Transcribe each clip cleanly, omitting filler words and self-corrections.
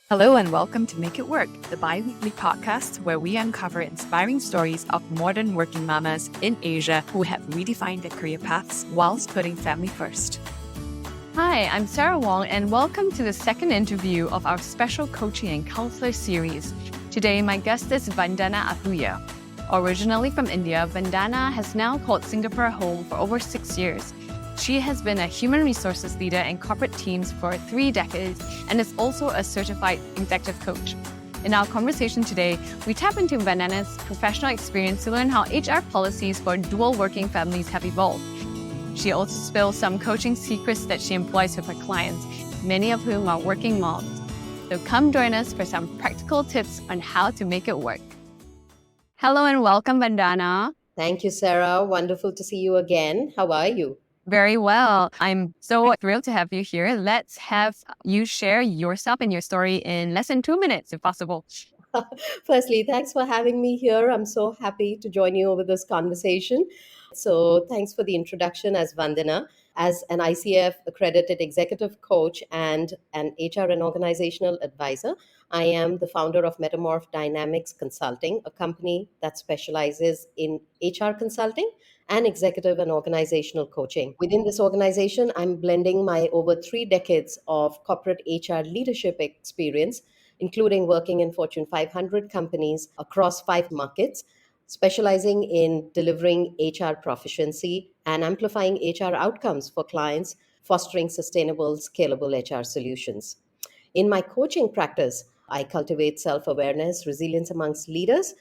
Hello and welcome to Make It Work, the bi-weekly podcast where we uncover inspiring stories of modern working mamas in Asia who have redefined their career paths whilst putting family first. Hi, I'm Sarah Wong and welcome to the second interview of our special coaching and counselor series. Today, my guest is Vandana Ahuja. Originally from India, Vandana has now called Singapore home for over 6 years. She has been a human resources leader in corporate teams for 3 decades and is also a certified executive coach. In our conversation today, we tap into Vandana's professional experience to learn how HR policies for dual working families have evolved. She also spills some coaching secrets that she employs with her clients, many of whom are working moms. So come join us for some practical tips on how to make it work. Hello and welcome, Vandana. Thank you, Sarah. Wonderful to see you again. How are you? Very well. I'm so thrilled to have you here. Let's have you share yourself and your story in less than 2 minutes, if possible. Firstly, thanks for having me here. I'm so happy to join you over this conversation. So, thanks for the introduction as Vandana. As an ICF accredited executive coach and an HR and organizational advisor, I am the founder of Metamorph Dynamics Consulting, a company that specializes in HR consulting and executive and organizational coaching. Within this organization, I'm blending my over 3 decades of corporate HR leadership experience, including working in Fortune 500 companies across 5 markets, specializing in delivering HR proficiency and amplifying HR outcomes for clients, fostering sustainable, scalable HR solutions. In my coaching practice, I cultivate self awareness, resilience amongst leaders,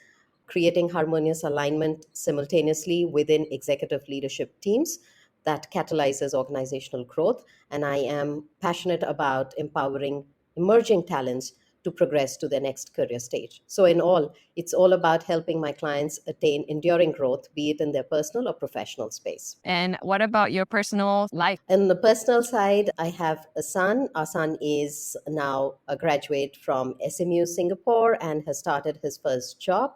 creating harmonious alignment simultaneously within executive leadership teams that catalyzes organizational growth. And I am passionate about empowering emerging talents to progress to their next career stage. So, in all, it's all about helping my clients attain enduring growth, be it in their personal or professional space. And what about your personal life? On the personal side, I have a son. Our son is now a graduate from SMU Singapore and has started his first job.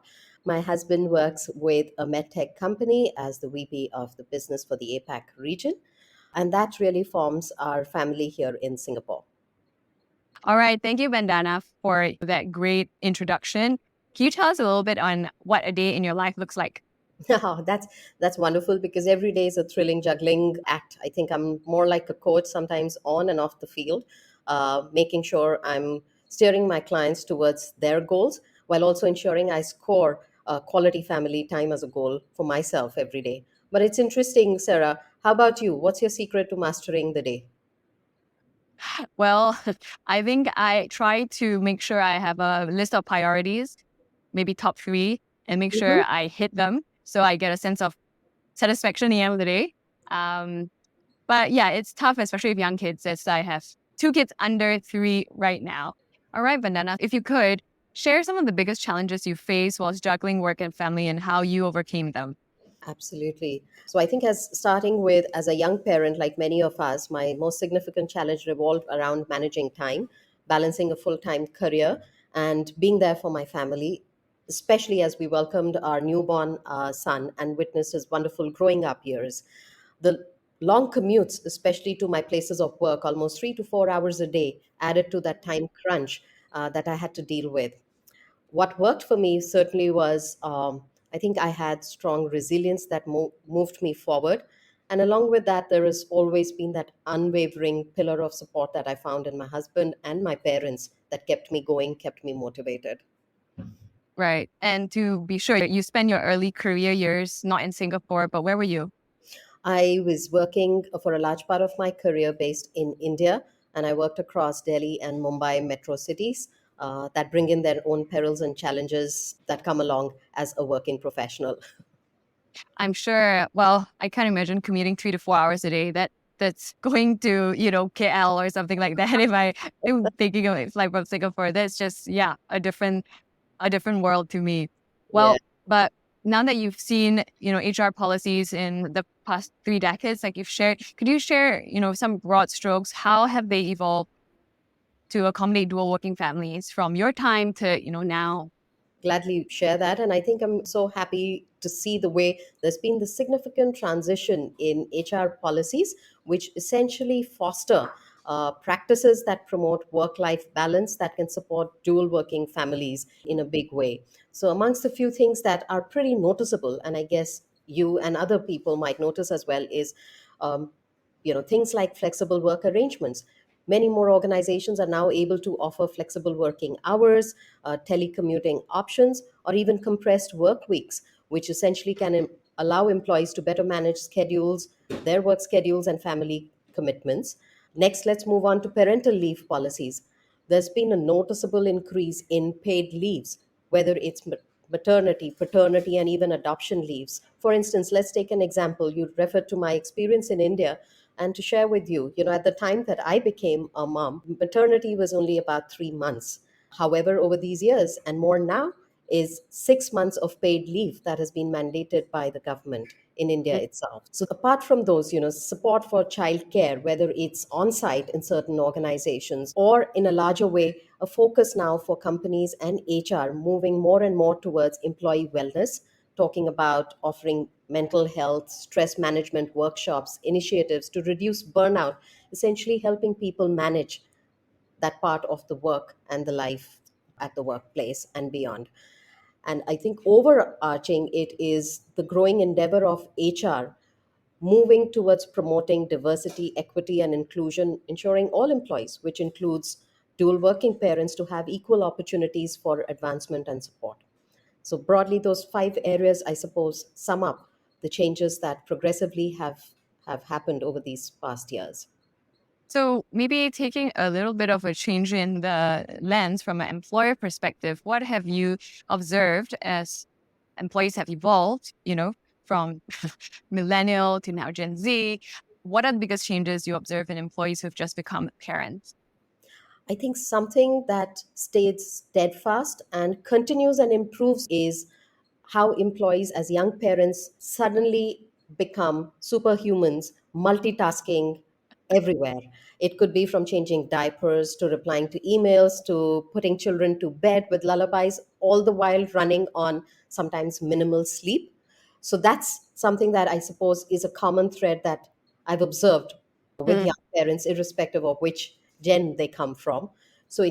My husband works with a medtech company as the VP of the business for the APAC region. And that really forms our family here in Singapore. All right. Thank you, Vandana, for that great introduction. Can you tell us a little bit on what a day in your life looks like? Oh, that's wonderful because every day is a thrilling juggling act. I think I'm more like a coach, sometimes on and off the field, making sure I'm steering my clients towards their goals while also ensuring I score quality family time as a goal for myself every day. But it's interesting, Sarah. How about you? What's your secret to mastering the day? Well, I think I try to make sure I have a list of priorities, maybe top 3, and make sure I hit them so I get a sense of satisfaction at the end of the day. But yeah, it's tough, especially with young kids, as I have 2 kids under 3 right now. All right, Vandana, if you could share some of the biggest challenges you face whilst juggling work and family and how you overcame them. Absolutely. So I think as starting with as a young parent, like many of us, my most significant challenge revolved around managing time, balancing a full-time career, and being there for my family, especially as we welcomed our newborn son and witnessed his wonderful growing up years. The long commutes, especially to my places of work, almost 3 to 4 hours a day, added to that time crunch that I had to deal with. What worked for me certainly was I think I had strong resilience that moved me forward. And along with that, there has always been that unwavering pillar of support that I found in my husband and my parents that kept me going, kept me motivated. Right. And to be sure, you spent your early career years not in Singapore, but where were you? I was working for a large part of my career based in India, and I worked across Delhi and Mumbai metro cities that bring in their own perils and challenges that come along as a working professional. I'm sure, well, I can't imagine commuting 3 to 4 hours a day. That's going to, KL or something like that. If I'm thinking of a flight from Singapore, that's just, yeah, a different world to me. Yeah. Well, but now that you've seen, HR policies in the past 3 decades, like you've shared, could you share, some broad strokes? How have they evolved to accommodate dual working families from your time to, now? Gladly share that. And I think I'm so happy to see the way there's been the significant transition in HR policies, which essentially foster practices that promote work life balance that can support dual working families in a big way. So, amongst a few things that are pretty noticeable, and I guess you and other people might notice as well, is um, things like flexible work arrangements. Many more organizations are now able to offer flexible working hours, telecommuting options, or even compressed work weeks, which essentially can allow employees to better manage schedules, their work schedules, and family commitments. Next, let's move on to parental leave policies. There's been a noticeable increase in paid leaves, whether it's maternity, paternity, and even adoption leaves. For instance, let's take an example. You referred to my experience in India, and to share with you, at the time that I became a mom, maternity was only about 3 months. However, over these years and more now, is 6 months of paid leave that has been mandated by the government in India itself. So apart from those, support for childcare, whether it's on site in certain organizations or in a larger way, a focus now for companies and HR moving more and more towards employee wellness, talking about offering mental health, stress management workshops, initiatives to reduce burnout, essentially helping people manage that part of the work and the life at the workplace and beyond. And I think overarching it is the growing endeavor of HR moving towards promoting diversity, equity, and inclusion, ensuring all employees, which includes dual working parents, to have equal opportunities for advancement and support. So, broadly, those 5 areas, I suppose, sum up the changes that progressively have happened over these past years. So maybe taking a little bit of a change in the lens from an employer perspective, what have you observed as employees have evolved, from millennial to now Gen Z? What are the biggest changes you observe in employees who've just become parents? I think something that stays steadfast and continues and improves is how employees, as young parents, suddenly become superhumans, multitasking everywhere. It could be from changing diapers to replying to emails to putting children to bed with lullabies, all the while running on sometimes minimal sleep. So that's something that I suppose is a common thread that I've observed with young parents, irrespective of which gen they come from. So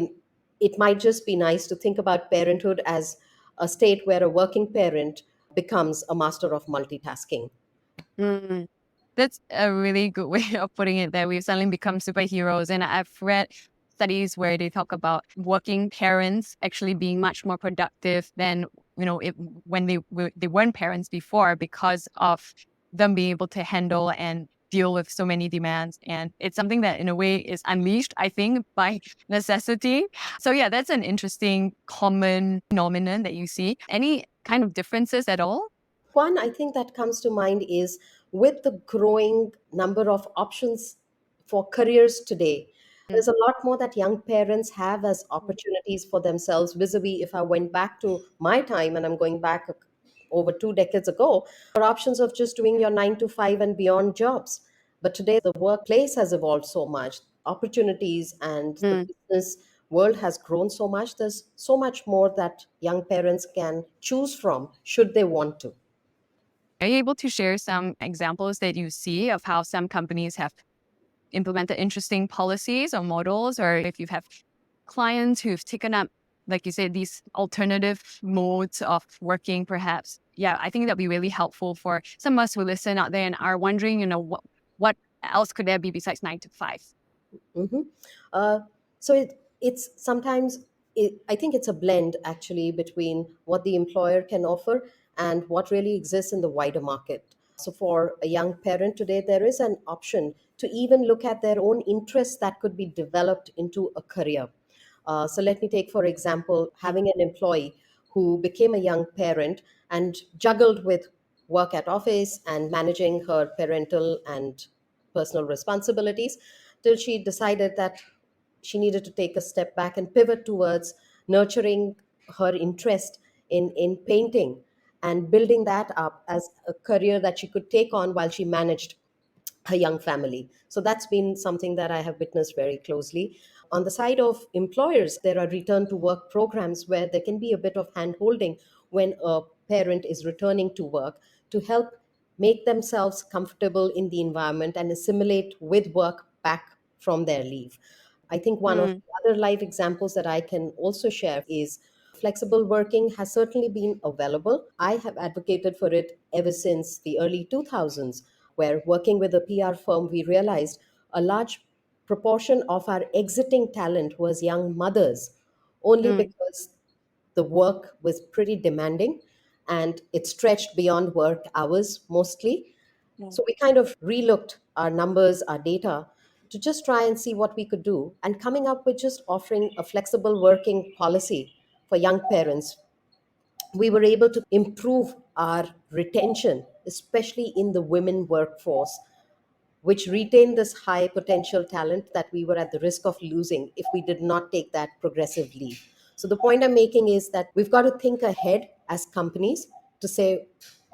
it might just be nice to think about parenthood as a state where a working parent becomes a master of multitasking. Mm. That's a really good way of putting it there. We've suddenly become superheroes. And I've read studies where they talk about working parents actually being much more productive than, when they weren't parents before, because of them being able to handle and deal with so many demands. And it's something that in a way is unleashed, I think, by necessity. So yeah, that's an interesting common phenomenon that you see. Any kind of differences at all? One, I think that comes to mind is with the growing number of options for careers today, there's a lot more that young parents have as opportunities for themselves vis-a-vis if I went back to my time, and I'm going back over 2 decades ago, there were options of just doing your 9 to 5 and beyond jobs. But today the workplace has evolved so much, opportunities and the Mm. business world has grown so much. There's so much more that young parents can choose from should they want to. Are you able to share some examples that you see of how some companies have implemented interesting policies or models, or if you have clients who've taken up, like you said, these alternative modes of working, perhaps? Yeah, I think that'd be really helpful for some of us who listen out there and are wondering, what else could there be besides 9 to 5? Mhm. Uh, so it's sometimes I think it's a blend actually between what the employer can offer and what really exists in the wider market. So for a young parent today, there is an option to even look at their own interests that could be developed into a career. So let me take, for example, having an employee who became a young parent and juggled with work at office and managing her parental and personal responsibilities till she decided that she needed to take a step back and pivot towards nurturing her interest in painting and building that up as a career that she could take on while she managed her young family. So that's been something that I have witnessed very closely. On the side of employers, there are return to work programs where there can be a bit of hand holding when a parent is returning to work to help make themselves comfortable in the environment and assimilate with work back from their leave. I think one of Mm, the other live examples that I can also share is flexible working has certainly been available. I have advocated for it ever since the early 2000s, where working with a PR firm, we realized a large proportion of our exiting talent was young mothers, only mm, because the work was pretty demanding and it stretched beyond work hours mostly. mm, So we kind of relooked our numbers, our data, to just try and see what we could do, and coming up with just offering a flexible working policy for young parents. We were able to improve our retention, especially in the women workforce, which retained this high potential talent that we were at the risk of losing if we did not take that progressive leave. So, the point I'm making is that we've got to think ahead as companies to say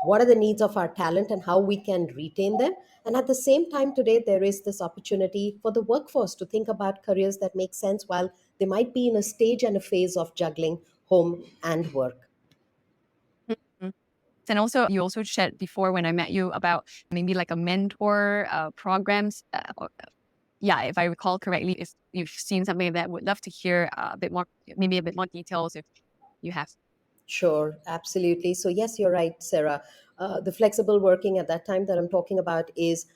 what are the needs of our talent and how we can retain them. And at the same time, today, there is this opportunity for the workforce to think about careers that make sense while they might be in a stage and a phase of juggling home and work. mm. And also, you also shared before when I met you about maybe like a mentor programs. Yeah, if I recall correctly, if you've seen something that would love to hear a bit more, maybe a bit more details if you have. Sure, absolutely. So yes, you're right, Sarah. The flexible working at that time that I'm talking about is,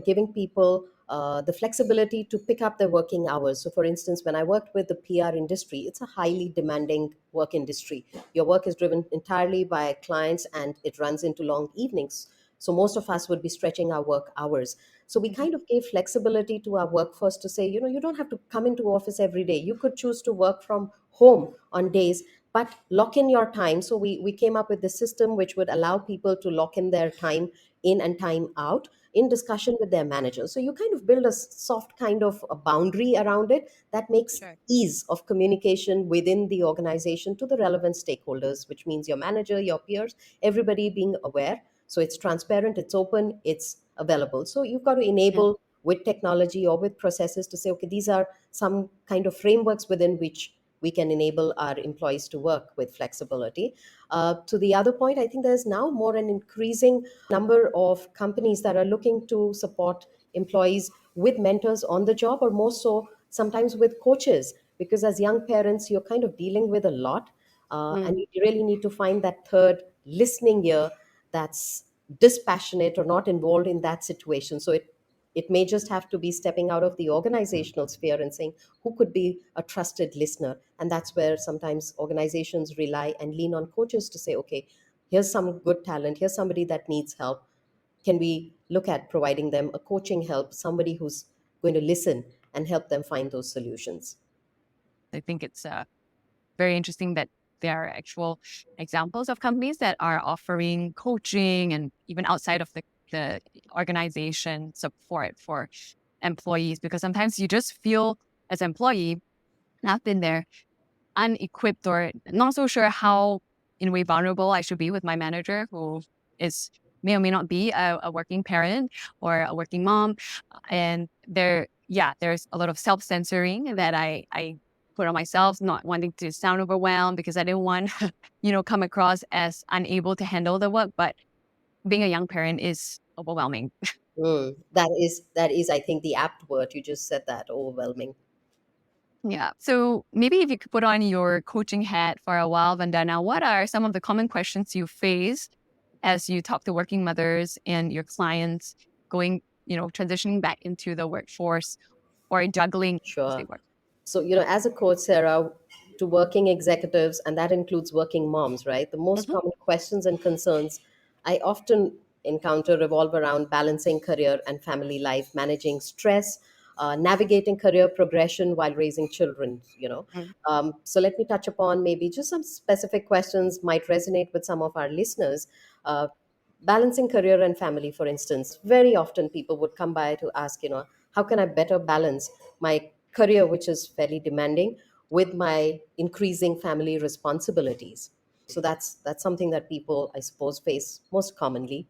giving people the flexibility to pick up their working hours. So, for instance, when I worked with the PR industry, it's a highly demanding work industry. Your work is driven entirely by clients, and it runs into long evenings. So most of us would be stretching our work hours. So we Mhm. kind of gave flexibility to our workforce to say, you don't have to come into office every day. You could choose to work from home on days, but lock in your time. So we came up with this system which would allow people to lock in their time in and time out in discussion with their managers. So you kind of build a soft kind of a boundary around it that makes Sure. ease of communication within the organization to the relevant stakeholders, which means your manager, your peers, everybody being aware. So it's transparent, it's open, it's available. So you've got to Mm. enable with technology or with processes to say, okay, these are some kind of frameworks within which we can enable our employees to work with flexibility. To the other point, I think there's now more an increasing number of companies that are looking to support employees with mentors on the job, or more so sometimes with coaches, because as young parents, you're kind of dealing with a lot. And Mm. you really need to find that third listening ear that's dispassionate or not involved in that situation. So it may just have to be stepping out of the organizational sphere and saying who could be a trusted listener. And that's where sometimes organizations rely and lean on coaches to say, okay, here's some good talent, here's somebody that needs help. Can we look at providing them a coaching help, somebody who's going to listen and help them find those solutions? I think it's very interesting that there are actual examples of companies that are offering coaching and even outside of the organization support for employees, because sometimes you just feel as an employee, and I've been there, unequipped or not so sure how in a way vulnerable I should be with my manager who is may or may not be a working parent or a working mom. And there's a lot of self-censoring that I put on myself, not wanting to sound overwhelmed because I didn't want, come across as unable to handle the work. But being a young parent is overwhelming. That is, I think, the apt word. You just said that, overwhelming. Yeah. So maybe if you could put on your coaching hat for a while, Vandana, what are some of the common questions you face as you talk to working mothers and your clients going, transitioning back into the workforce or juggling as they Sure. work? So, as a coach, Sarah, to working executives, and that includes working moms, right? The most Mhm. common questions and concerns I often encounter revolve around balancing career and family life, managing stress, navigating career progression while raising children. Mm. So, let me touch upon maybe just some specific questions might resonate with some of our listeners. Balancing career and family, for instance, very often people would come by to ask, how can I better balance my career, which is fairly demanding, with my increasing family responsibilities? So that's something that people, I suppose, face most commonly.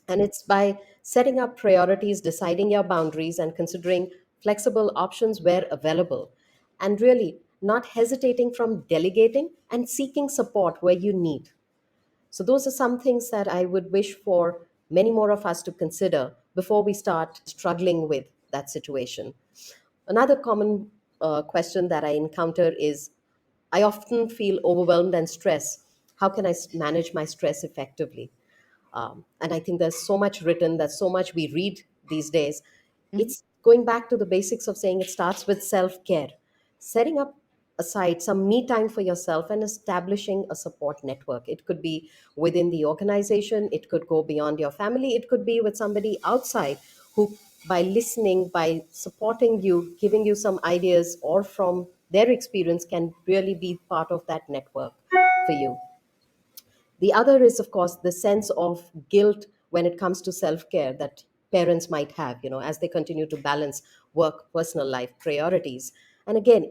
And it's by setting up priorities, deciding your boundaries, and considering flexible options where available, and really not hesitating from delegating and seeking support where you need. So, those are some things that I would wish for many more of us to consider before we start struggling with that situation. Another common question that I encounter is, I often feel overwhelmed and stressed. How can I manage my stress effectively? And I think there's so much written, there's so much we read these days. Mhm. It's going back to the basics of saying it starts with self care, setting up aside some me time for yourself and establishing a support network. It could be within the organization, it could go beyond your family, it could be with somebody outside who, by listening, by supporting you, giving you some ideas or from their experience, can really be part of that network for you. The other is, of course, the sense of guilt when it comes to self care that parents might have, as they continue to balance work, personal life, priorities. And again,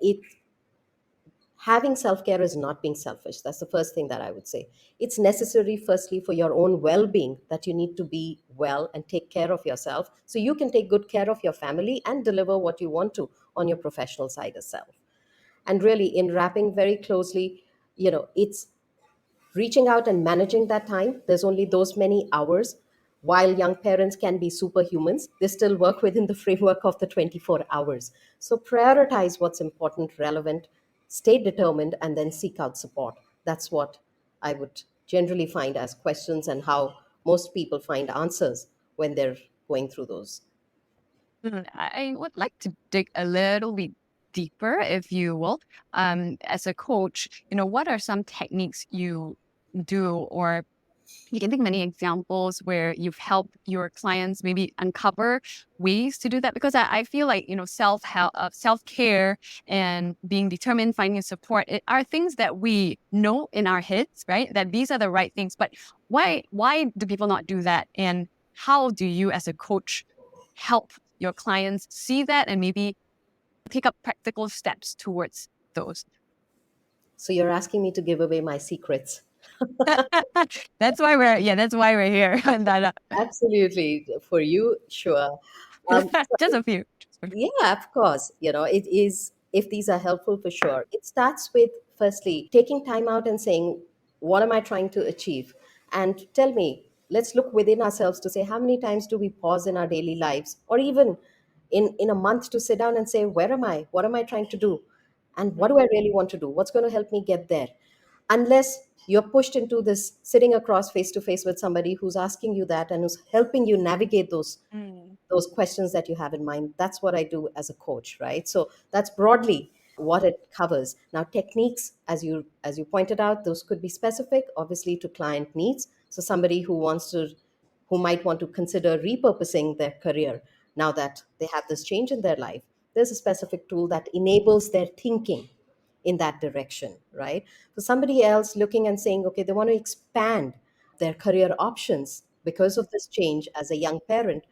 having self care is not being selfish. That's the first thing that I would say. It's necessary, firstly, for your own well being, that you need to be well and take care of yourself so you can take good care of your family and deliver what you want to on your professional side as well. And really, in wrapping very closely, it's reaching out and managing that time. There's only those many hours. While young parents can be superhumans, they still work within the framework of the 24 hours. So prioritize what's important, relevant, stay determined, and then seek out support. That's what I would generally find as questions, and how most people find answers when they're going through those. I would like to dig a little bit deeper, if you will. As a coach, what are some techniques you do, or you can think many examples where you've helped your clients maybe uncover ways to do that? Because I feel like, self-help, self-care and being determined, finding support, it are things that we know in our heads, right? That these are the right things. But why do people not do that? And how do you as a coach help your clients see that and maybe take up practical steps towards those? So you're asking me to give away my secrets. That's why we're here. Vandana. Absolutely. For you, sure. Just a few. Yeah, of course. It is, if these are helpful, for sure. It starts with, firstly, taking time out and saying, what am I trying to achieve? And tell me, let's look within ourselves to say, how many times do we pause in our daily lives, or even in a month, to sit down and say, where am I? What am I trying to do? And what do I really want to do? What's going to help me get there? Unless you're pushed into this sitting across face to face with somebody who's asking you that and who's helping you navigate Mm. those questions that you have in mind. That's what I do as a coach, right? So that's broadly what it covers. Now, techniques, as you pointed out, those could be specific, obviously, to client needs. So somebody who might want to consider repurposing their career now that they have this change in their life, there's a specific tool that enables their thinking in that direction, right? For somebody else looking and saying, okay, they want to expand their career options because of this change as a young parent,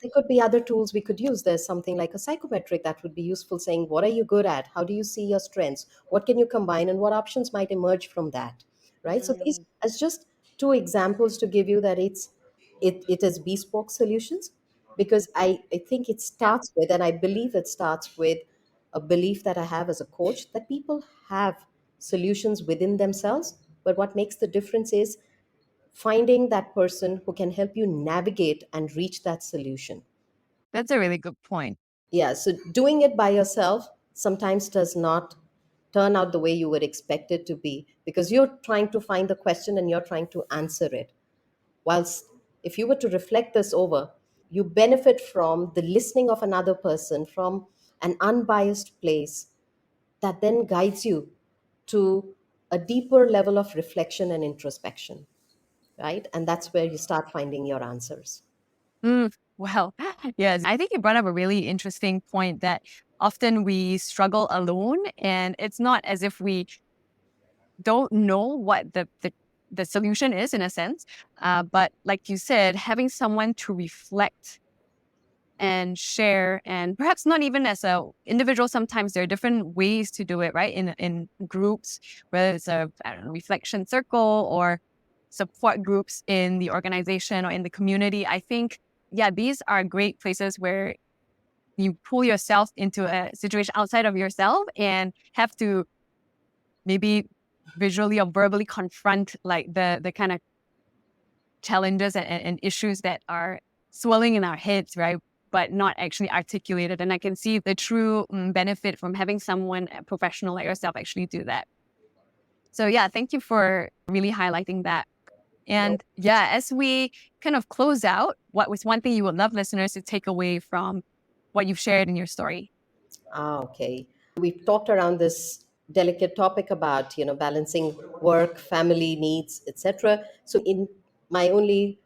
there could be other tools we could use. There's something like a psychometric that would be useful, saying, what are you good at? How do you see your strengths? What can you combine? And what options might emerge from that? Right? So these Mm. as just two examples to give you that it is bespoke solutions, because I think it starts with, and I believe it starts with, a belief that I have as a coach, that people have solutions within themselves. But what makes the difference is finding that person who can help you navigate and reach that solution. That's a really good point. Yeah, so doing it by yourself sometimes does not turn out the way you would expect it to be, because you're trying to find the question and you're trying to answer it. Whilst if you were to reflect this over, you benefit from the listening of another person from an unbiased place that then guides you to a deeper level of reflection and introspection, right? And that's where you start finding your answers. Well, yes, I think you brought up a really interesting point that often we struggle alone, and it's not as if we don't know what the solution is in a sense. But like you said, having someone to reflect and share, and perhaps not even as a individual, sometimes there are different ways to do it, right? In groups, whether it's a, I don't know, reflection circle or support groups in the organization or in the community. I think, yeah, these are great places where you pull yourself into a situation outside of yourself and have to maybe visually or verbally confront like the kind of challenges and issues that are swirling in our heads, right? but not actually articulated. And I can see the true benefit from having someone professional like yourself actually do that. So yeah, thank you for really highlighting that. And yeah, as we kind of close out, what was one thing you would love listeners to take away from what you've shared in your story? Okay. We've talked around this delicate topic about, balancing work, family needs, etc. So in my only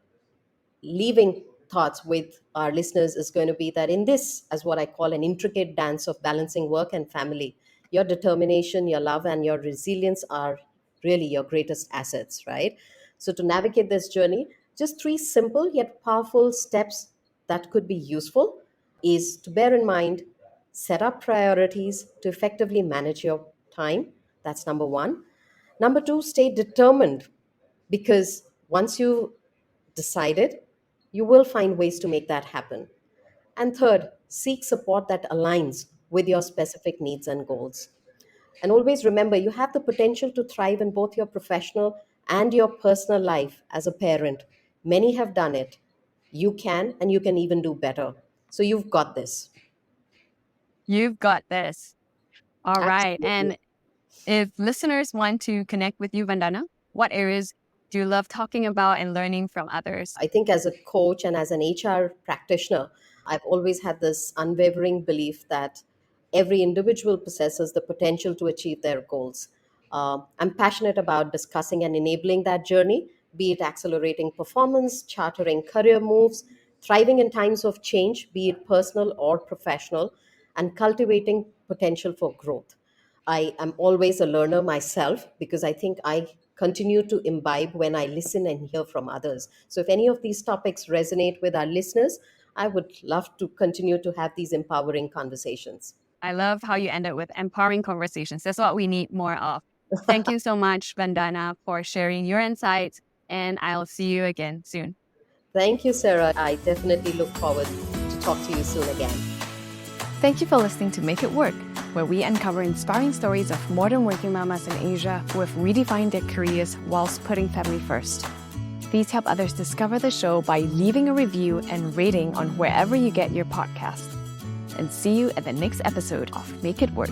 leaving thoughts with our listeners is going to be that in this, as what I call an intricate dance of balancing work and family, your determination, your love, and your resilience are really your greatest assets, right? So, to navigate this journey, just three simple yet powerful steps that could be useful is to bear in mind, set up priorities to effectively manage your time. That's number one. Number two, stay determined because once you decided, you will find ways to make that happen. And third, seek support that aligns with your specific needs and goals. And always remember, you have the potential to thrive in both your professional and your personal life as a parent. Many have done it. You can, and you can even do better. So you've got this. You've got this. All right. Absolutely. And if listeners want to connect with you, Vandana, what areas do you love talking about and learning from others? I think as a coach and as an HR practitioner, I've always had this unwavering belief that every individual possesses the potential to achieve their goals. I'm passionate about discussing and enabling that journey, be it accelerating performance, chartering career moves, thriving in times of change, be it personal or professional, and cultivating potential for growth. I am always a learner myself because I think I continue to imbibe when I listen and hear from others. So, if any of these topics resonate with our listeners, I would love to continue to have these empowering conversations. I love how you ended with empowering conversations. That's what we need more of. Thank you so much, Vandana, for sharing your insights, and I'll see you again soon. Thank you, Sarah. I definitely look forward to talk to you soon again. Thank you for listening to Make It Work, where we uncover inspiring stories of modern working mamas in Asia who have redefined their careers whilst putting family first. Please help others discover the show by leaving a review and rating on wherever you get your podcast. And see you at the next episode of Make It Work.